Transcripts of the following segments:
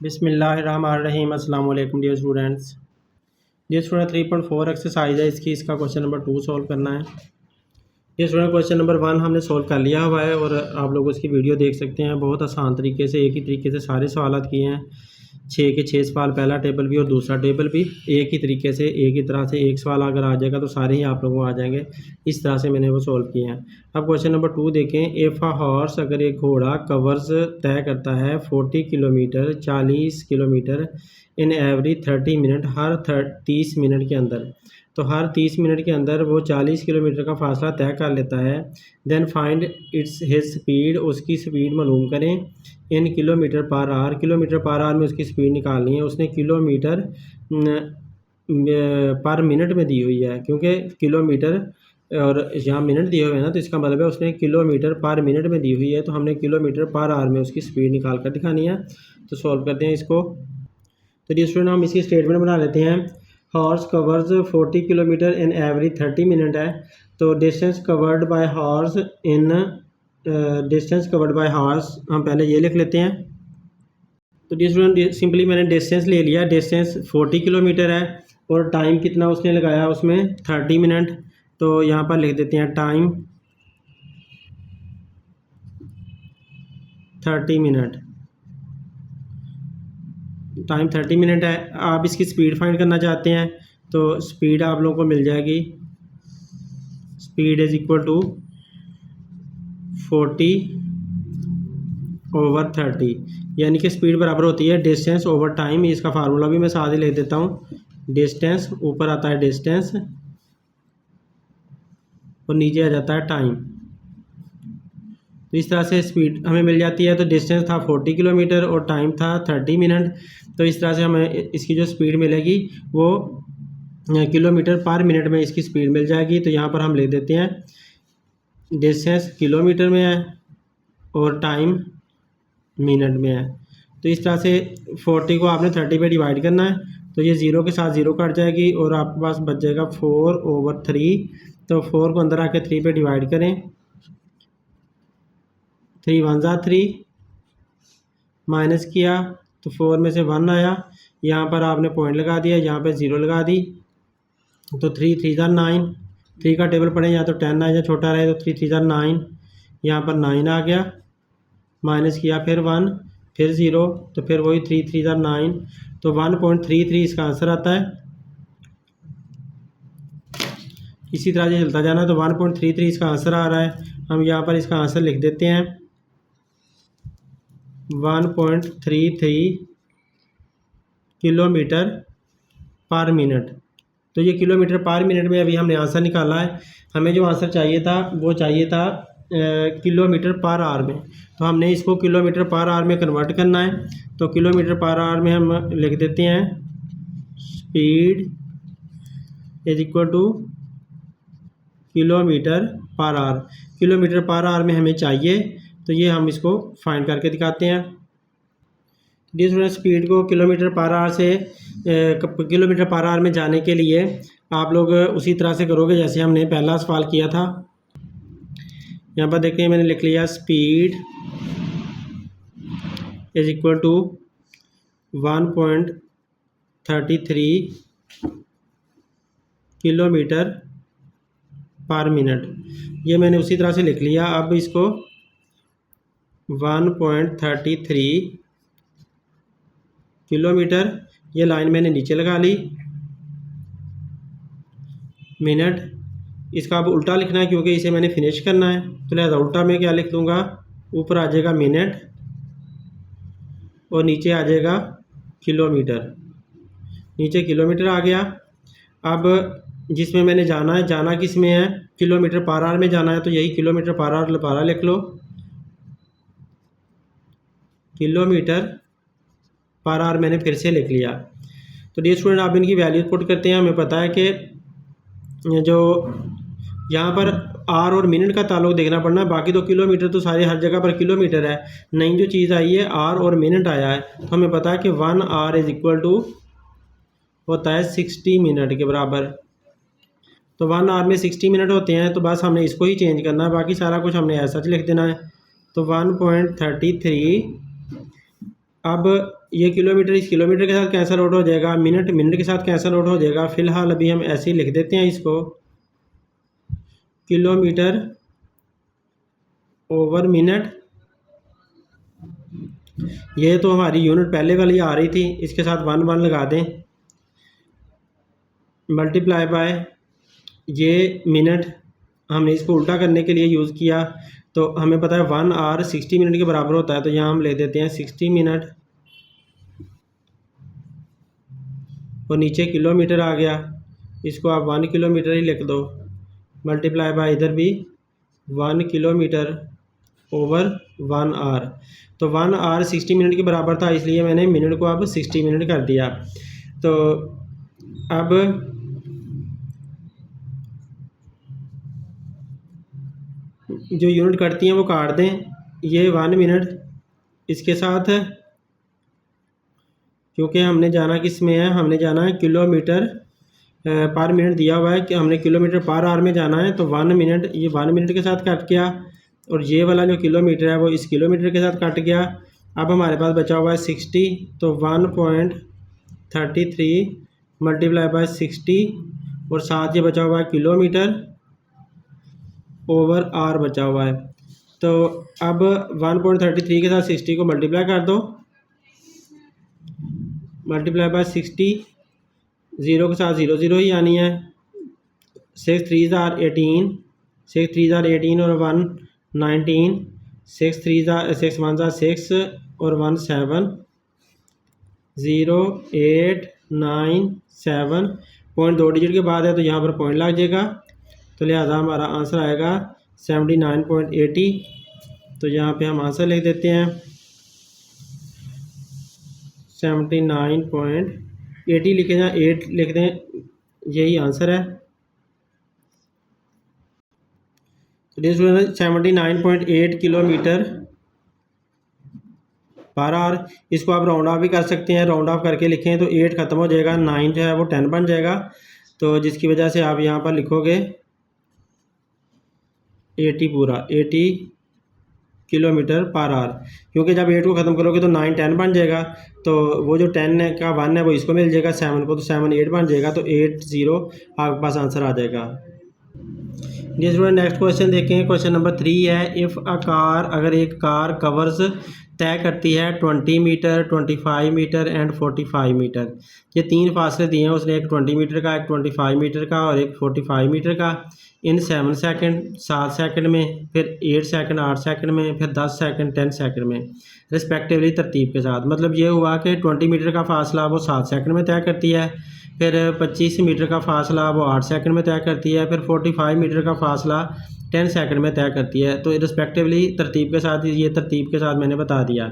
बिस्मिल्लाहिर्रहमानिर्रहीम। अस्सलाम वालेकुम dear students. Dear student 3.4 exercise है इसका क्वेश्चन नंबर 2 सॉल्व करना है। डियर स्टूडेंट क्वेश्चन नंबर 1 हमने सॉल्व कर लिया हुआ है और आप लोग उसकी वीडियो देख सकते हैं। बहुत आसान तरीके से एक ही तरीके से सारे सवाल किए हैं। 6 के 6 सवाल, पहला टेबल भी और दूसरा टेबल भी एक ही तरीके से एक ही तरह से। एक सवाल अगर आ जाएगा तो सारे ही आप लोगों को आ जाएंगे। इस तरह से मैंने वो सॉल्व किए हैं। अब क्वेश्चन नंबर 2 देखें। इफ़ अ हॉर्स, अगर एक घोड़ा कवर्स तय करता है 40 kilometre 40 kilometre in every 30 minute, her 30 minute के अंदर, तो हर 30 मिनट के अंदर वो 40 किलोमीटर का फासला तय कर लेता है। Then find its his speed, उसकी स्पीड मालूम करें in kilometre per hour. Kilometre per hour में उसकी स्पीड निकालनी है। उसने किलोमीटर पर मिनट में दी हुई है, क्योंकि किलोमीटर और यहाँ मिनट दिए हुए हैं ना, तो इसका मतलब है उसने किलोमीटर पर मिनट में दी हुई है, तो हमने किलोमीटर पर आवर में उसकी स्पीड निकाल कर दिखानी है। तो सॉल्व करते हैं इसको। तो जी स्टूडेंट हम इसकी स्टेटमेंट बना लेते हैं। Horse covers 40 kilometre in every 30 minute है, तो distance covered by horse in distance covered by horse हम पहले ये लिख लेते हैं। तो जी स्टूडेंट सिंपली मैंने डिस्टेंस ले लिया। डिस्टेंस 40 किलोमीटर है और टाइम कितना उसने लगाया उसमें 30 मिनट। तो यहाँ पर लिख देते हैं टाइम 30 मिनट। टाइम 30 मिनट है। आप इसकी स्पीड फाइंड करना चाहते हैं तो स्पीड आप लोगों को मिल जाएगी। स्पीड इज इक्वल टू 40/30, यानी कि स्पीड बराबर होती है डिस्टेंस ओवर टाइम। इसका फार्मूला भी मैं साथ ही लिख देता हूँ। डिस्टेंस ऊपर आता है डिस्टेंस और नीचे आ जाता है टाइम। तो इस तरह से स्पीड हमें मिल जाती है। तो डिस्टेंस था 40 किलोमीटर और टाइम था 30 मिनट। तो इस तरह से हमें इसकी जो स्पीड मिलेगी वो किलोमीटर पर मिनट में इसकी स्पीड मिल जाएगी। तो यहाँ पर हम लिख देते हैं डिस्टेंस किलोमीटर में है और टाइम मिनट में है। तो इस तरह से 40 को आपने 30 पे डिवाइड करना है, तो ये 0 के साथ 0 कट जाएगी और आपके पास बच जाएगा 4/3। तो 4 को अंदर आके 3 पे डिवाइड करें। 3 1 ज़ा 3, माइनस किया तो 4 में से 1 आया। यहाँ पर आपने पॉइंट लगा दिया, यहाँ पे 0 लगा दी। तो 3 3 ज़ा 9। 3 का टेबल पढ़ें या तो 10 आए या छोटा रहे, तो 3 3 ज़ा 9। यहाँ पर 9 आ गया, माइनस किया फिर 1 फिर 0, तो फिर वही 3 3 ज़ा 9। तो 1.33 इसका आंसर आता है। इसी तरह से चलता जाना। तो 1.33 इसका आंसर आ रहा है। हम यहाँ पर इसका आंसर लिख देते हैं 1.33 किलोमीटर पर मिनट। तो ये किलोमीटर पर मिनट में अभी हमने आंसर निकाला है। हमें जो आंसर चाहिए था वो चाहिए था किलोमीटर पर आवर में। तो हमने इसको किलोमीटर पर आवर में कन्वर्ट करना है। तो किलोमीटर पर आवर में हम लिख देते हैं speed is equal two kilometre per hour. Kilometre per hour में हमें चाहिए, तो ये हम इसको फाइंड करके दिखाते हैं। डियर स्टूडेंट स्पीड को किलोमीटर पर आवर से किलोमीटर पर आवर में जाने के लिए आप लोग उसी तरह से करोगे जैसे हमने पहला सवाल किया था। यहाँ पर देखिए मैंने लिख लिया speed is equal to 1.33 kilometre per minute. ये मैंने उसी तरह से लिख लिया। अब इसको 1.33 किलोमीटर, ये लाइन मैंने नीचे लगा ली, मिनट। इसका अब उल्टा लिखना है क्योंकि इसे मैंने फिनिश करना है, तो लिहाजा उल्टा में क्या लिख दूंगा, ऊपर आ जाएगा मिनट और नीचे आ जाएगा किलोमीटर। नीचे किलोमीटर आ गया। अब जिसमें मैंने जाना है, जाना किस में है, किलोमीटर पर आवर में जाना है, तो यही किलोमीटर पर आवर दोबारा लिख लो। किलोमीटर पर आवर मैंने फिर से लिख लिया। तो डियर स्टूडेंट आप इनकी वैल्यूज पुट करते हैं। हमें पता है कि जो यहाँ पर आर और मिनट का ताल्लुक देखना पड़ना, बाकी तो किलोमीटर तो सारे हर जगह पर किलोमीटर है। नई जो चीज़ आई है आर और मिनट आया है, तो हमें पता है कि 1 आवर इज इक्वल टू होता है 60 मिनट के बराबर। तो 1 आवर में 60 मिनट होते हैं, तो बस हमने इसको ही चेंज करना है, बाकी सारा कुछ हमने ऐसा लिख देना है। तो 1.33 अब ये किलोमीटर इस किलोमीटर के साथ कैंसिल आउट हो जाएगा, मिनट मिनट के साथ कैंसिल आउट हो जाएगा। फ़िलहाल अभी हम ऐसे ही लिख देते हैं इसको, किलोमीटर ओवर मिनट। ये तो हमारी यूनिट पहले वाली आ रही थी, इसके साथ 1 लगा दें, मल्टीप्लाई बाय ये मिनट हमने इसको उल्टा करने के लिए यूज़ किया, तो हमें पता है 1 आवर 60 मिनट के बराबर होता है, तो यहाँ हम ले देते हैं 60 मिनट और नीचे किलोमीटर आ गया, इसको आप 1 किलोमीटर ही लिख दो, मल्टीप्लाई बाय इधर भी 1 किलोमीटर ओवर 1 आवर। तो 1 आवर 60 मिनट के बराबर था, इसलिए मैंने मिनट को अब 60 मिनट कर दिया। तो अब जो यूनिट कटती हैं वो काट दें, ये 1 मिनट इसके साथ, क्योंकि हमने जाना किस में है, हमने जाना है किलोमीटर पर मिनट दिया हुआ है कि हमने किलोमीटर पर आवर में जाना है, तो 1 मिनट ये 1 मिनट के साथ कट गया और ये वाला जो किलोमीटर है वो इस किलोमीटर के साथ कट गया। अब हमारे पास बचा हुआ है 60, तो 1.33 मल्टीप्लाई बाय 60 और साथ ये बचा हुआ है किलोमीटर ओवर आर बचा हुआ है। तो अब 1.33 के साथ 60 को मल्टीप्लाई कर दो, मल्टीप्लाई बाय 60, 0 के साथ 0 0 ही आनी है, 6 3 are 18, 6 3 are 18 और 1 19, 6 3 6 1 6 और 1 7, 0 8 9 7, पॉइंट 2 डिजिट के बाद है तो यहाँ पर पॉइंट लग जाएगा, तो लिहाजा हमारा आंसर आएगा 79.80। तो यहाँ पे हम आंसर लिख देते हैं 79.80 लिखे जाए, 8 लिख दें, यही आंसर है। तो 79.8 किलोमीटर पर आवर। इसको आप राउंड ऑफ भी कर सकते हैं, राउंड ऑफ करके लिखें तो 8 ख़त्म हो जाएगा, 9 जो है वो 10 बन जाएगा, तो जिसकी वजह से आप यहाँ पर लिखोगे 80 पूरा 80 किलोमीटर पर आवर, क्योंकि जब 8 को ख़त्म करोगे तो 9 10 बन जाएगा, तो वो जो 10 का 1 है वो इसको मिल जाएगा 7 को, तो 7 8 बन जाएगा, तो 80 आपके पास आंसर आ जाएगा। जिस नेक्स्ट क्वेश्चन देखें, क्वेश्चन नंबर 3 है, इफ़ अ कार, अगर एक कार कवर्स तय करती है 20 मीटर, 25 मीटर एंड 45 मीटर, ये 3 फासले दिए हैं उसने, एक 20 मीटर का, एक 25 मीटर का और एक 45 मीटर का, इन 7 सेकंड 7 सेकंड में, फिर 8 सेकंड 8 सेकंड में, फिर 10 सेकंड 10 सेकंड में रिस्पेक्टिवली तरतीब के साथ। मतलब ये हुआ कि 20 मीटर का फासला वो 7 सेकंड में तय करती है, फिर 25 मीटर का फासला वो 8 सेकंड में तय करती है, फिर 45 मीटर का फासला 10 सेकंड में तय करती है। तो रिस्पेक्टिवली तरतीब के साथ, ये तरतीब के साथ मैंने बता दिया।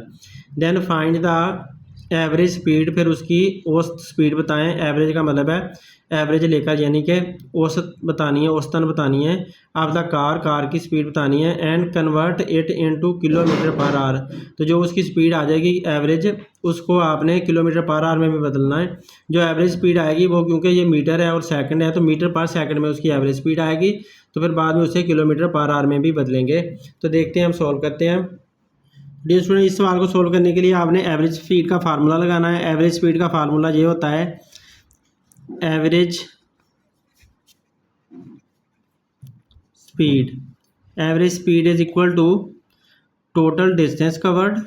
Then find the average speed, फिर उसकी औसत स्पीड बताएं। एवरेज का मतलब है एवरेज लेकर, यानी कि औसत बतानी है, औसतन बतानी है। आप द कार की स्पीड बतानी है, and convert it into kilometre per our. तो जो उसकी स्पीड आ जाएगी एवरेज, उसको आपने किलोमीटर पर आवर में भी बदलना है। जो एवरेज स्पीड आएगी वो, क्योंकि ये मीटर है और सेकंड है, तो मीटर पर सेकंड में उसकी एवरेज स्पीड आएगी, तो फिर बाद में उसे किलोमीटर पर आवर में भी बदलेंगे। तो देखते हैं, हम सॉल्व करते हैं। डियर स्टूडेंट, इस सवाल को सॉल्व करने के लिए आपने एवरेज स्पीड का फार्मूला लगाना है। एवरेज स्पीड का फार्मूला ये होता है, average speed is equal to total distance covered,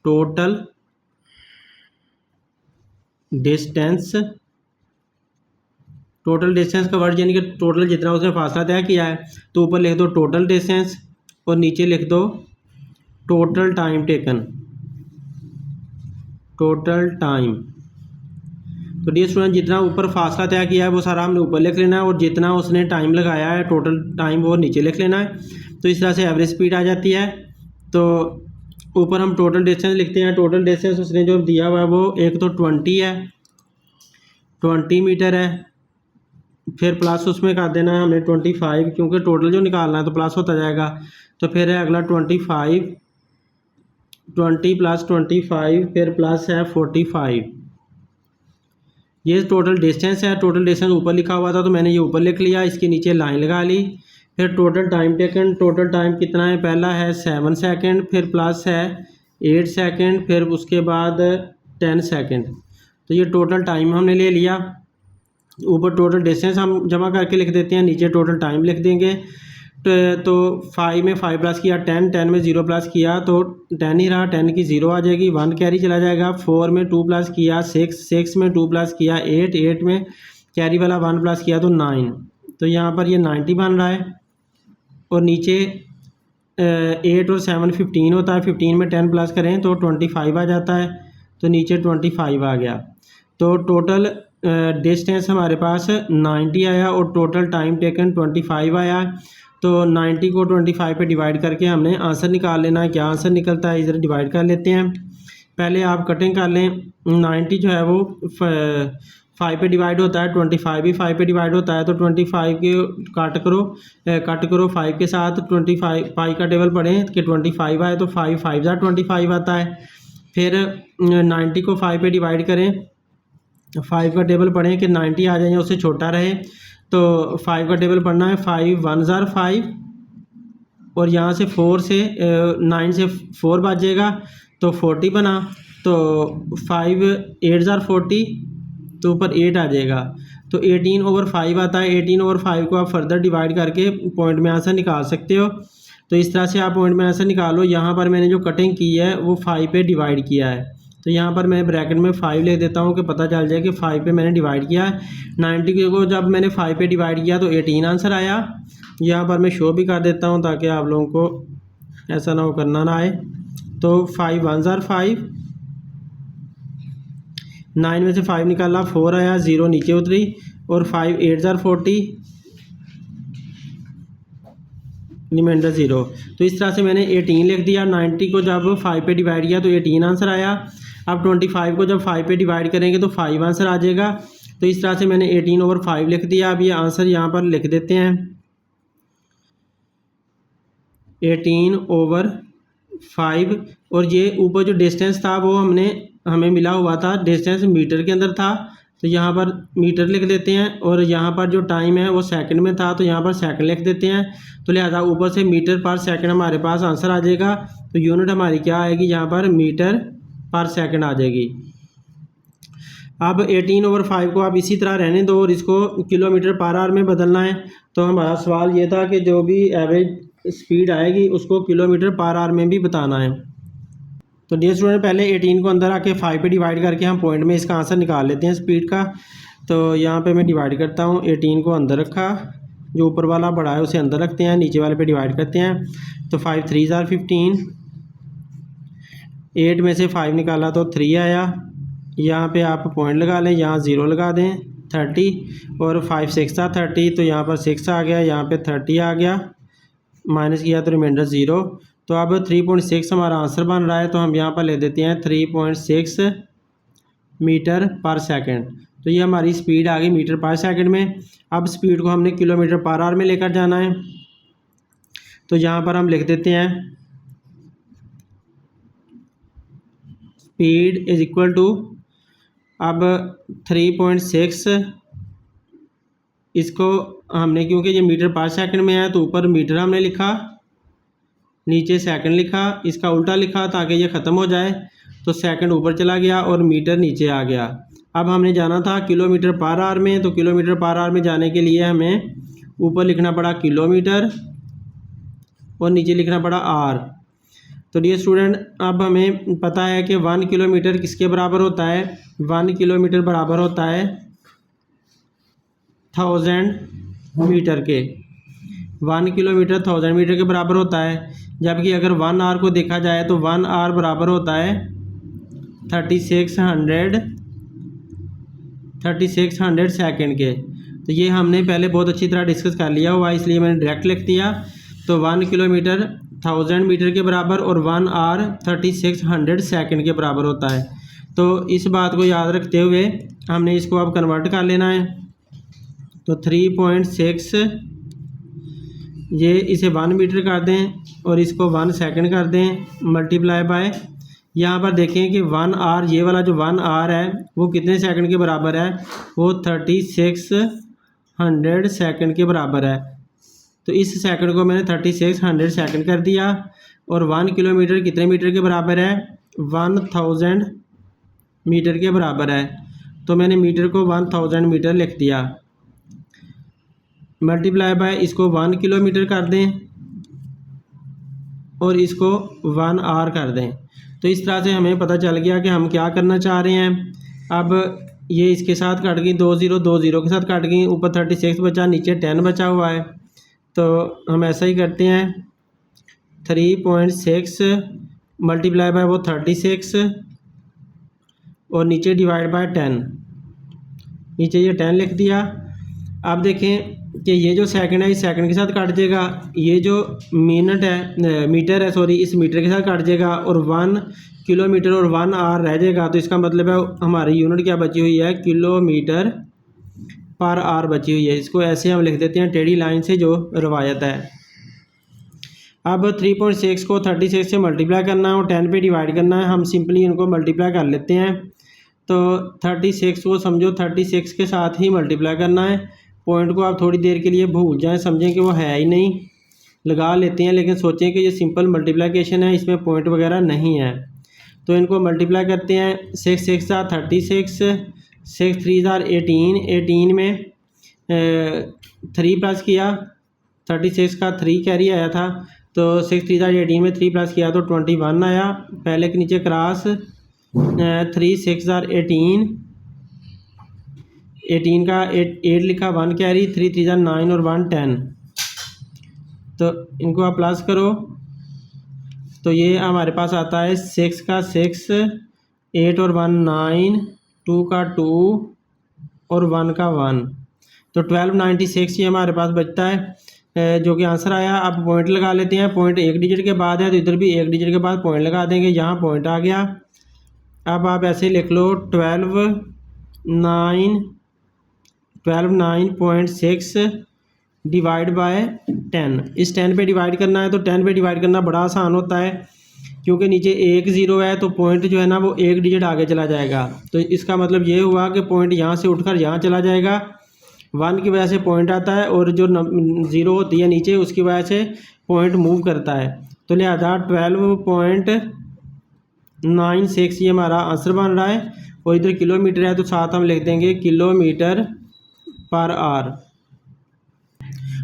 total distance covered, यानी कि टोटल जितना उसने फासला तय किया है, तो ऊपर लिख दो टोटल डिस्टेंस और नीचे लिख दो total time taken, total time. तो डियर स्टूडेंट, जितना ऊपर फासला तय किया है वो सारा हमने ऊपर लिख लेना है, और जितना उसने टाइम लगाया है टोटल टाइम वो नीचे लिख लेना है। तो इस तरह से एवरेज स्पीड आ जाती है। तो ऊपर हम टोटल डिस्टेंस लिखते हैं। टोटल डिस्टेंस उसने जो दिया हुआ है वो एक तो 20 है, 20 मीटर है, फिर प्लस उसमें कर देना है हमने 25, क्योंकि टोटल जो निकालना है तो प्लस होता जाएगा। तो फिर है अगला 25, 20 प्लस 25, फिर प्लस है 45। ये टोटल डिस्टेंस है। टोटल डिस्टेंस ऊपर लिखा हुआ था तो मैंने ये ऊपर लिख लिया, इसके नीचे लाइन लगा ली। फिर total time taken, total time कितना है, पहला है 7 सेकंड, फिर प्लस है 8 सेकंड, फिर उसके बाद 10 सेकंड। तो ये टोटल टाइम हमने ले लिया। ऊपर टोटल डिस्टेंस हम जमा करके लिख देते हैं, नीचे टोटल टाइम लिख देंगे। तो 5 में 5 प्लस किया 10, 10 में 0 प्लस किया तो 10 ही रहा, 10 की 0 आ जाएगी, 1 कैरी चला जाएगा। 4 में 2 प्लस किया 6, 6 में 2 प्लस किया 8, 8 में कैरी वाला 1 प्लस किया तो 9। तो यहाँ पर ये 90 बन रहा है। और नीचे 8 और 7 15 होता है, 15 में 10 प्लस करें तो 25 आ जाता है, तो नीचे 25 आ गया। तो टोटल डिस्टेंस हमारे पास 90 आया और टोटल टाइम टेकन 25 आया। तो 90 को 25 पे डिवाइड करके हमने आंसर निकाल लेना है। क्या आंसर निकलता है, इधर डिवाइड कर लेते हैं। पहले आप कटिंग कर लें। 90 जो है वो 5 पे डिवाइड होता है, 25 भी 5 पे डिवाइड होता है। तो 25 के कट करो 5 के साथ। 25 पाई का टेबल पढ़ें कि 25 आए तो 5 5 ज़ा 25 आता है। फिर 90 को 5 पे डिवाइड करें, 5 का टेबल पढ़ें कि 90 आ जाए या उससे छोटा रहे। तो 5 का टेबल पढ़ना है, 5 1 ज़ार 5 और यहाँ से 4 से 9 से 4 बचेगा तो 40 बना। तो 5 8 ज़ार 40 तो ऊपर 8 आ जाएगा। तो 18/5 आता है। 18/5 को आप फर्दर डिवाइड करके पॉइंट में आंसर निकाल सकते हो। तो इस तरह से आप पॉइंट में आंसर निकालो। यहाँ पर मैंने जो कटिंग की है वो 5 पे डिवाइड किया है, तो यहाँ पर मैं ब्रैकेट में 5 ले देता हूँ कि पता चल जाए कि 5 पे मैंने डिवाइड किया है। 90 को जब मैंने 5 पे डिवाइड किया तो 18 आंसर आया। यहाँ पर मैं शो भी कर देता हूँ ताकि आप लोगों को ऐसा ना हो, करना ना आए। तो 5 1 ज़ार 5, 9 में से 5 निकाला 4 आया, 0 नीचे उतरी। और 5 8 ज़ार 40, रिमाइंडर 0। तो इस तरह से मैंने 18 लिख दिया। 90 को जब 5 पे डिवाइड किया तो 18 आंसर आया। अब 25 को जब 5 पे डिवाइड करेंगे तो 5 आंसर आ जाएगा। तो इस तरह से मैंने 18/5 लिख दिया। अब ये आंसर यहाँ पर लिख देते हैं, 18/5। और ये ऊपर जो डिस्टेंस था वो हमें मिला हुआ था, डिस्टेंस मीटर के अंदर था, तो यहाँ पर मीटर लिख देते हैं। और यहाँ पर जो टाइम है वो सेकंड में था, तो यहाँ पर सेकंड लिख देते हैं। तो लिहाजा ऊपर से मीटर पर सेकंड हमारे पास आंसर आ जाएगा। तो यूनिट हमारी क्या आएगी, यहाँ पर मीटर पर सेकंड आ जाएगी। अब 18/5 को आप इसी तरह रहने दो और इसको किलोमीटर पर आवर में बदलना है। तो हमारा सवाल ये था कि जो भी एवरेज स्पीड आएगी उसको किलोमीटर पर आवर में भी बताना है। तो डियर स्टूडेंट, पहले 18 को अंदर आके 5 पे डिवाइड करके हम पॉइंट में इसका आंसर निकाल लेते हैं स्पीड का। तो यहाँ पे मैं डिवाइड करता हूँ, 18 को अंदर रखा, जो ऊपर वाला बड़ा है उसे अंदर रखते हैं, नीचे वाले पे डिवाइड करते हैं। तो 5 3 ज़ार 15, 8 में से 5 निकाला तो 3 आया। यहाँ पे आप पॉइंट लगा लें, यहाँ 0 लगा दें, 30। और 5 6 ज़ार 30, तो यहाँ पर 6 आ गया, यहाँ पे 30 आ गया, माइनस किया तो रिमाइंडर 0। तो अब 3.6 हमारा आंसर बन रहा है। तो हम यहाँ पर ले देते हैं 3.6 मीटर पर सेकंड। तो ये हमारी स्पीड आ गई मीटर पर सेकंड में। अब स्पीड को हमने किलोमीटर पर आवर में लेकर जाना है। तो यहाँ पर हम लिख देते हैं, स्पीड इज इक्वल टू, अब 3.6 इसको हमने, क्योंकि ये मीटर पर सेकंड में है तो ऊपर मीटर हमने लिखा, नीचे सेकंड लिखा, इसका उल्टा लिखा ताकि ये ख़त्म हो जाए। तो सेकंड ऊपर चला गया और मीटर नीचे आ गया। अब हमने जाना था किलोमीटर पर आवर में, तो किलोमीटर पर आवर में जाने के लिए हमें ऊपर लिखना पड़ा किलोमीटर और नीचे लिखना पड़ा आर। तो डियर स्टूडेंट, अब हमें पता है कि 1 किलोमीटर किसके बराबर होता है। 1 किलोमीटर बराबर होता है 1000 मीटर के। 1 किलोमीटर 1000 मीटर के बराबर होता है। जबकि अगर 1 आवर को देखा जाए तो 1 आवर बराबर होता है 3600 सेकंड के। तो ये हमने पहले बहुत अच्छी तरह डिस्कस कर लिया हुआ, इसलिए मैंने डायरेक्ट लिख दिया। तो 1 किलोमीटर 1000 मीटर के बराबर और 1 आवर 3600 सेकंड के बराबर होता है। तो इस बात को याद रखते हुए हमने इसको अब कन्वर्ट कर लेना है। तो 3.6 ये इसे 1 मीटर कर दें और इसको 1 सेकंड कर दें, मल्टीप्लाई बाय, यहाँ पर देखें कि 1 आवर, ये वाला जो 1 आवर है वो कितने सेकंड के बराबर है, वो 3600 सेकंड के बराबर है। तो इस सेकंड को मैंने 3600 सेकंड कर दिया। और 1 किलोमीटर कितने मीटर के बराबर है? 1000 मीटर के बराबर है। तो मैंने मीटर को 1000 मीटर लिख दिया, मल्टीप्लाई बाय इसको 1 किलोमीटर कर दें और इसको 1 आर कर दें। तो इस तरह से हमें पता चल गया कि हम क्या करना चाह रहे हैं। अब ये इसके साथ कट गई, 2 0 के साथ कट गई, ऊपर 36 बचा, नीचे 10 बचा हुआ है। तो हम ऐसा ही करते हैं, 3.6 मल्टीप्लाई बाय वो 36 और नीचे डिवाइड बाय 10, नीचे ये 10 लिख दिया। अब देखें कि ये जो सेकंड है इस सेकंड के साथ काट जाएगा, ये जो मिनट है मीटर है सॉरी इस मीटर के साथ काट जाएगा और 1 किलोमीटर और 1 आर रह जाएगा। तो इसका मतलब है हमारी यूनिट क्या बची हुई है? किलोमीटर पर आर बची हुई है। इसको ऐसे हम लिख देते हैं टेढ़ी लाइन से जो रवायत है। अब 3.6 को 36 से मल्टीप्लाई करना है और 10 पे डिवाइड करना है। हम सिंपली इनको मल्टीप्लाई कर लेते हैं। तो 36 को समझो 36 के साथ ही मल्टीप्लाई करना है। पॉइंट को आप थोड़ी देर के लिए भूल जाएं, समझें कि वो है ही नहीं, लगा लेते हैं, लेकिन सोचें कि ये सिंपल मल्टीप्लिकेशन है, इसमें पॉइंट वगैरह नहीं है। तो इनको मल्टीप्लाई करते हैं। 6 6 36, 6 3 18, 18 में 3 प्लस किया, 36 का 3 कैरी आया था, तो 6 3 18 में 3 प्लस किया तो 21 आया। पहले के नीचे क्रॉस 3 6 18, 18 का 8 लिखा, 1 कैरी, 3 3 9 और 1 10। तो इनको आप प्लस करो तो ये हमारे पास आता है 6 का 6, 8 और 1 9, 2 का 2 और 1 का 1। तो 1296 ये हमारे पास बचता है जो कि आंसर आया। अब पॉइंट लगा लेते हैं। पॉइंट एक डिजिट के बाद है तो इधर भी एक डिजिट के बाद पॉइंट लगा देंगे, यहाँ पॉइंट आ गया। अब आप ऐसे लिख लो 12 9.6 डिवाइड बाय 10। इस 10 पे डिवाइड करना है तो 10 पे डिवाइड करना बड़ा आसान होता है, क्योंकि नीचे 1 0 है तो पॉइंट जो है ना वो एक डिजिट आगे चला जाएगा। तो इसका मतलब ये हुआ कि पॉइंट यहाँ से उठकर यहाँ चला जाएगा। 1 की वजह से पॉइंट आता है और जो 0 होती है नीचे उसकी वजह से पॉइंट मूव करता है। तो लिहाजा 12.96 ये हमारा आंसर बन रहा है। और इधर किलोमीटर है तो साथ हम लिख देंगे किलोमीटर पर आर।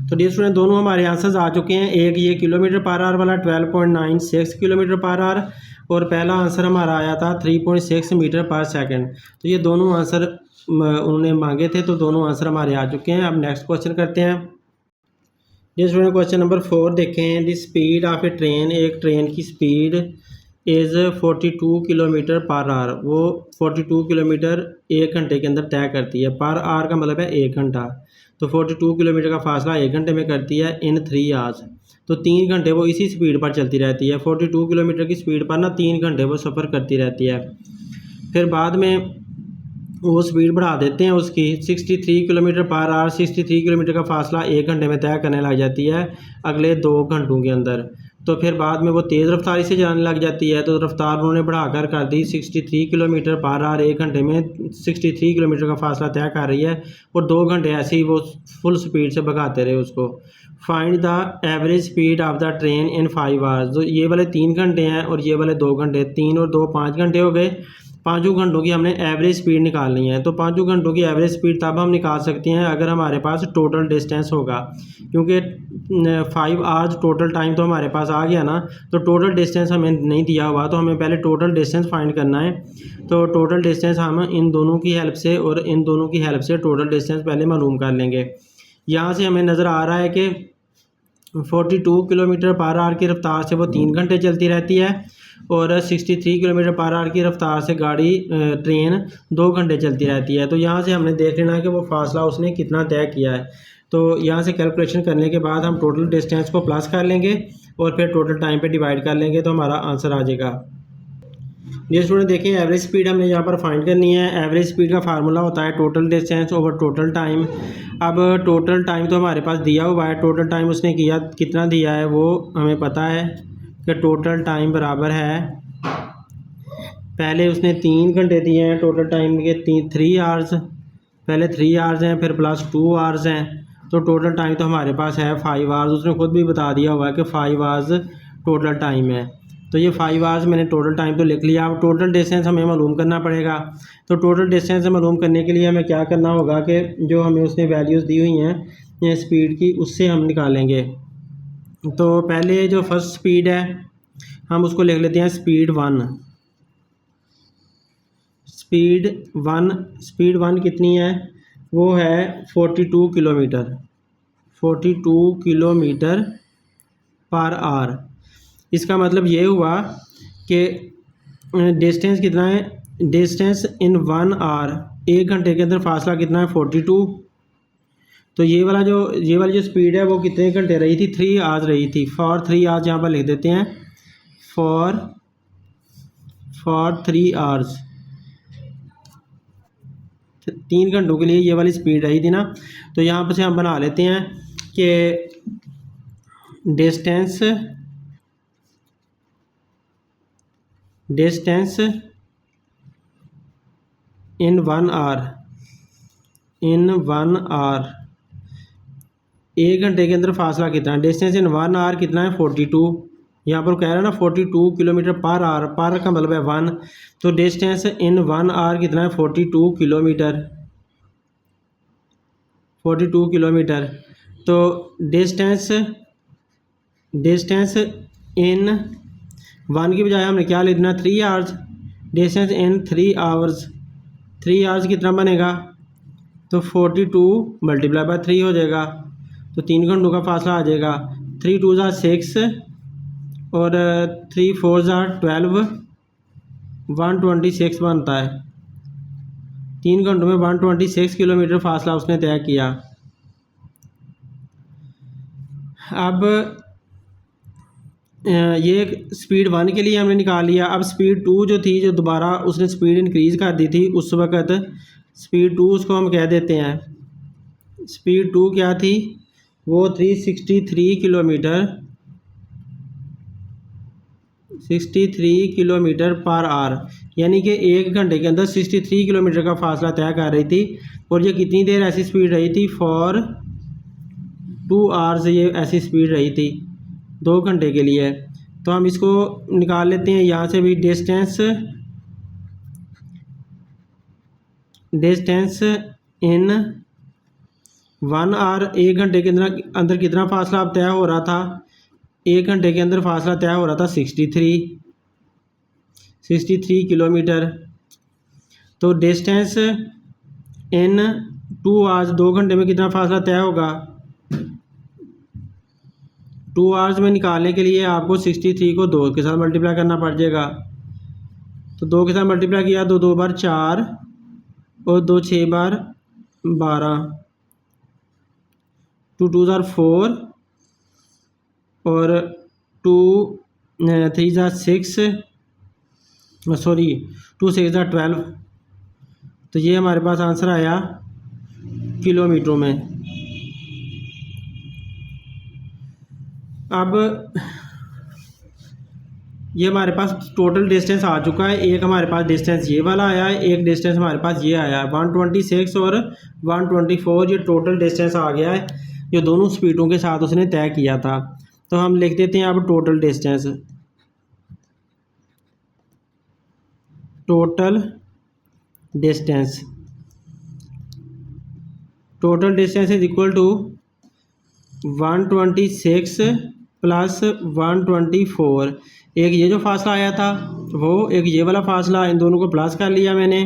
तो डियर स्टूडेंट दोनों हमारे आंसर्स आ चुके हैं। एक ये किलोमीटर पर आर वाला 12.96 किलोमीटर पर आर और पहला आंसर हमारा आया था 3.6 मीटर पर सेकंड। तो ये दोनों आंसर उन्होंने मांगे थे, तो दोनों आंसर हमारे आ चुके हैं। अब नेक्स्ट क्वेश्चन करते हैं। डियर स्टूडेंट क्वेश्चन नंबर 4 देखें। The speed of A train, एक ट्रेन की स्पीड इज़ 42 किलोमीटर पर आर। वो 42 किलोमीटर 1 घंटे के अंदर तय करती है। पर आर का मतलब है 1 घंटा, तो 42 किलोमीटर का फासला 1 घंटे में करती है इन 3 आवर्स। तो 3 घंटे वो इसी स्पीड पर चलती रहती है। 42 किलोमीटर की स्पीड पर ना 3 घंटे वो सफ़र करती रहती है। फिर बाद में वो स्पीड बढ़ा देते हैं उसकी 63 किलोमीटर पर आवर। 63 किलोमीटर का फासला 1 घंटे में तय करने लग जाती है अगले 2 घंटों के अंदर। तो फिर बाद में वो तेज़ रफ्तारी से जाने लग जाती है, तो रफ्तार उन्होंने बढ़ाकर कर दी 63 किलोमीटर पर आवर। 1 घंटे में 63 किलोमीटर का फासला तय कर रही है और 2 घंटे ऐसे ही वो फुल स्पीड से भगाते रहे उसको। Find the average speed of the train in 5 hours. तो ये वाले 3 घंटे हैं और ये वाले 2 घंटे, 3 और 2 5 घंटे हो गए। 5 घंटों की हमने एवरेज स्पीड निकालनी है। तो 5 घंटों की एवरेज स्पीड तब हम निकाल सकते हैं अगर हमारे पास टोटल डिस्टेंस होगा, क्योंकि 5 आवर्स टोटल टाइम तो हमारे पास आ गया ना। तो टोटल डिस्टेंस हमें नहीं दिया हुआ, तो हमें पहले टोटल डिस्टेंस फाइंड करना है। तो टोटल डिस्टेंस हम इन दोनों की हेल्प से और इन दोनों की हेल्प से टोटल डिस्टेंस पहले मालूम कर लेंगे। यहाँ से हमें नज़र आ रहा है कि 42 किलोमीटर पर आवर की रफ्तार से वो 3 घंटे चलती रहती है और 63 किलोमीटर पर आवर की रफ्तार से गाड़ी ट्रेन 2 घंटे चलती रहती है। तो यहाँ से हमने देख लेना है कि वो फासला उसने कितना तय किया है। तो यहाँ से कैलकुलेशन करने के बाद हम टोटल डिस्टेंस को प्लस कर लेंगे और फिर टोटल टाइम पे डिवाइड कर लेंगे, तो हमारा आंसर आ जाएगा। ये स्टूडेंट देखें, एवरेज स्पीड हमने यहाँ पर फाइंड करनी है। एवरेज स्पीड का फार्मूला होता है total distance over total time. अब टोटल टाइम तो हमारे पास दिया हुआ है, टोटल टाइम उसने किया कितना दिया है वो हमें पता है कि टोटल टाइम बराबर है, पहले उसने 3 घंटे दिए हैं टोटल टाइम के 3 आवर्स, पहले 3 आवर्स हैं फिर प्लस 2 आवर्स हैं, तो टोटल टाइम तो हमारे पास है 5 आवर्स। उसने खुद भी बता दिया हुआ है कि 5 आवर्स टोटल टाइम है। तो ये 5 आवर्स मैंने टोटल टाइम तो लिख लिया। अब टोटल डिस्टेंस हमें मालूम करना पड़ेगा। तो टोटल डिस्टेंस मालूम करने के लिए हमें क्या करना होगा कि जो हमें उसने वैल्यूज़ दी हुई हैं स्पीड की, उससे हम निकालेंगे। तो पहले जो फर्स्ट स्पीड है हम उसको लिख लेते हैं स्पीड 1। स्पीड वन कितनी है? वो है 42 किलोमीटर, 42 किलोमीटर पर आवर। इसका मतलब ये हुआ कि डिस्टेंस कितना है? डिस्टेंस इन 1 आवर, 1 घंटे के अंदर फासला कितना है? 42। तो ये वाली जो स्पीड है वो कितने घंटे रही थी? 3 आवर्स रही थी। फॉर 3 आवर्स यहाँ पर लिख देते हैं, फॉर 3 आवर्स, 3 घंटों के लिए ये वाली स्पीड रही थी ना। तो यहाँ पर से हम बना लेते हैं कि डिस्टेंस इन 1 आवर, 1 घंटे के अंदर फासला कितना है? डिस्टेंस इन 1 आवर कितना है? 42। यहाँ पर कह रहा है ना 42 किलोमीटर पर आवर, पर का मतलब है 1। तो डिस्टेंस इन 1 आवर कितना है? 42 किलोमीटर, 42 किलोमीटर। तो डिस्टेंस इन 1 की बजाय हमने क्या लिखना? 3 hours. Distance in 3 hours, 3 hours कितना बनेगा? तो 42 मल्टीप्लाई बाय 3 हो जाएगा। तो 3 घंटों का फासला आ जाएगा। 3 2 ज़ा 6 और 3 4 ज़ा 12, 126 बनता है। 3 घंटों में 126 किलोमीटर फासला उसने तय किया। अब ये स्पीड 1 के लिए हमने निकाल लिया। अब स्पीड 2 जो थी, जो दोबारा उसने स्पीड इंक्रीज़ कर दी थी, उस वक़्त स्पीड 2 उसको हम कह देते हैं। स्पीड 2 क्या थी? वो 63 किलोमीटर पर आवर, यानी कि 1 घंटे के अंदर 63 किलोमीटर का फासला तय कर रही थी। और ये कितनी देर ऐसी स्पीड रही थी? फॉर 2 आवर्स ये ऐसी स्पीड रही थी, 2 घंटे के लिए। तो हम इसको निकाल लेते हैं यहाँ से भी। डिस्टेंस इन 1 आवर, 1 घंटे के अंदर कितना फासला अब तय हो रहा था? 1 घंटे के अंदर फासला तय हो रहा था 63 किलोमीटर। तो डिस्टेंस इन 2 आवर्स, 2 घंटे में कितना फासला तय होगा? 2 आवर्स में निकालने के लिए आपको 63 को 2 के साथ मल्टीप्लाई करना पड़ जाएगा। तो 2 के साथ मल्टीप्लाई किया, 2 2 बार 4 और 2 6 बार 12, 2 2 ज़ा 4 और 2 3 ज़ा 6, सॉरी 2 6 ज़ा 12। तो ये हमारे पास आंसर आया किलोमीटरों में। अब ये हमारे पास टोटल डिस्टेंस आ चुका है। एक हमारे पास डिस्टेंस ये वाला आया है, एक डिस्टेंस हमारे पास ये आया है 126 और 124। ये टोटल डिस्टेंस आ गया है जो दोनों स्पीडों के साथ उसने तय किया था। तो हम लिख देते हैं अब total distance. Total distance is equal to 126 plus 124। एक ये जो फासला आया था वो, एक ये वाला फासला, इन दोनों को प्लस कर लिया मैंने,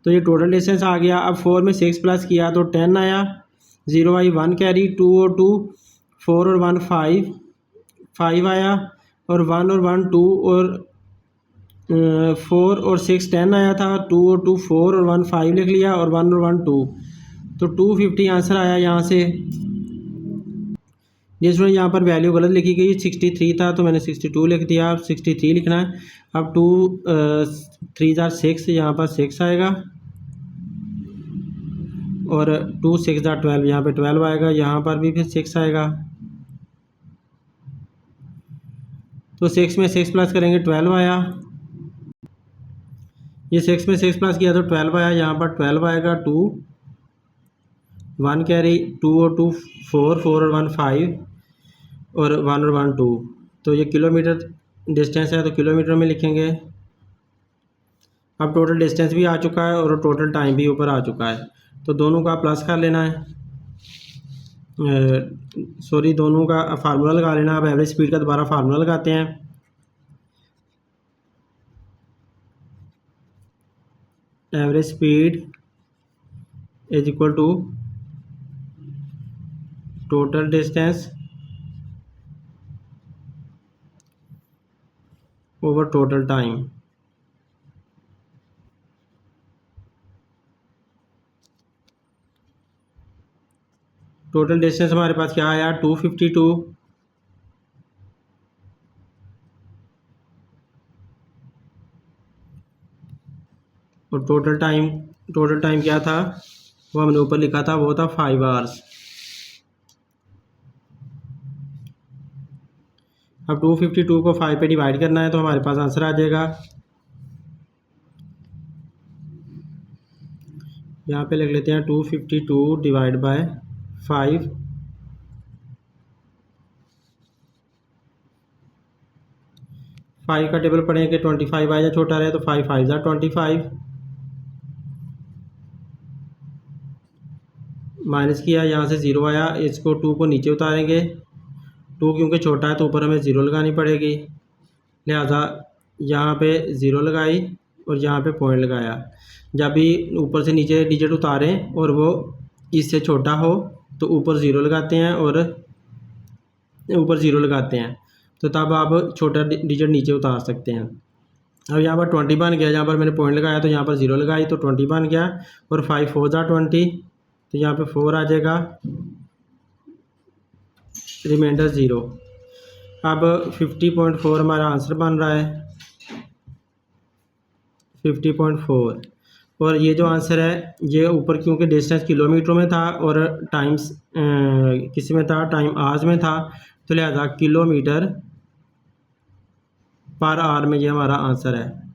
तो ये टोटल डिस्टेंस आ गया। अब 4 में 6 प्लस किया तो 10 आया, 0 आई 1 कैरी, 2 और 2 4 और 1 5 आया, और 1 और 1 2 और 4 और 6 10 आया था। 2 और 2 4 और 1 5 लिख लिया, और 1 और 1 2, तो 250 आंसर आया यहाँ से। जिसमें यहाँ पर वैल्यू गलत लिखी गई, 63 था तो मैंने 62 लिख दिया। अब 63 लिखना है। अब 2 3 ज़ा 6, यहाँ पर 6 आएगा, और 2 6 ज़ा 12, यहाँ पे 12 आएगा, यहाँ पर भी फिर 6 आएगा। तो 6 में 6 प्लस करेंगे 12 आया, ये 6 में 6 प्लस किया तो 12 आया, यहाँ पर 12 आएगा। 2 1 कैरी, 2 और 2 4 4 और 1 5 और 1 और 1 2, तो ये किलोमीटर डिस्टेंस है तो किलोमीटर में लिखेंगे। अब टोटल डिस्टेंस भी आ चुका है और टोटल टाइम भी ऊपर आ चुका है, तो दोनों का प्लस कर लेना है, सॉरी दोनों का फार्मूला लगा लेना। अब एवरेज स्पीड का दोबारा फार्मूला लगाते हैं। Average speed is equal to total distance over total time. Total distance हमारे पास क्या आया 252 और टोटल टाइम क्या था वो हमने ऊपर लिखा था, वो था 5 आवर्स। अब 252 को 5 पे डिवाइड करना है तो हमारे पास आंसर आ जाएगा। यहाँ पे लिख लेते हैं 252 डिवाइड बाय 5। 5 का टेबल पढ़ेंगे 25 आया छोटा रहे तो 5 5 ज़ा 25 माइनस किया, यहाँ से 0 आया, इसको 2 को नीचे उतारेंगे। 2 क्योंकि छोटा है तो ऊपर हमें 0 लगानी पड़ेगी, लिहाजा यहाँ पे 0 लगाई और यहाँ पे पॉइंट लगाया। जब भी ऊपर से नीचे डिजिट उतारें और वो इससे छोटा हो तो ऊपर 0 लगाते हैं और ऊपर 0 लगाते हैं, तो तब आप छोटा डिजिट नीचे उतार सकते हैं। अब यहाँ पर 20 बन गया, यहाँ पर मैंने पॉइंट लगाया तो यहाँ पर 0 लगाई तो 20 बन गया और 5 4 ज़ा 20 तो यहाँ पे 4 आ जाएगा, रिमाइंडर 0। अब 50.4 हमारा आंसर बन रहा है 50.4। और ये जो आंसर है ये ऊपर क्योंकि डिस्टेंस किलोमीटर में था और टाइम्स किस में था, टाइम आवर्स में था, तो लिहाजा किलोमीटर पर आवर में ये हमारा आंसर है।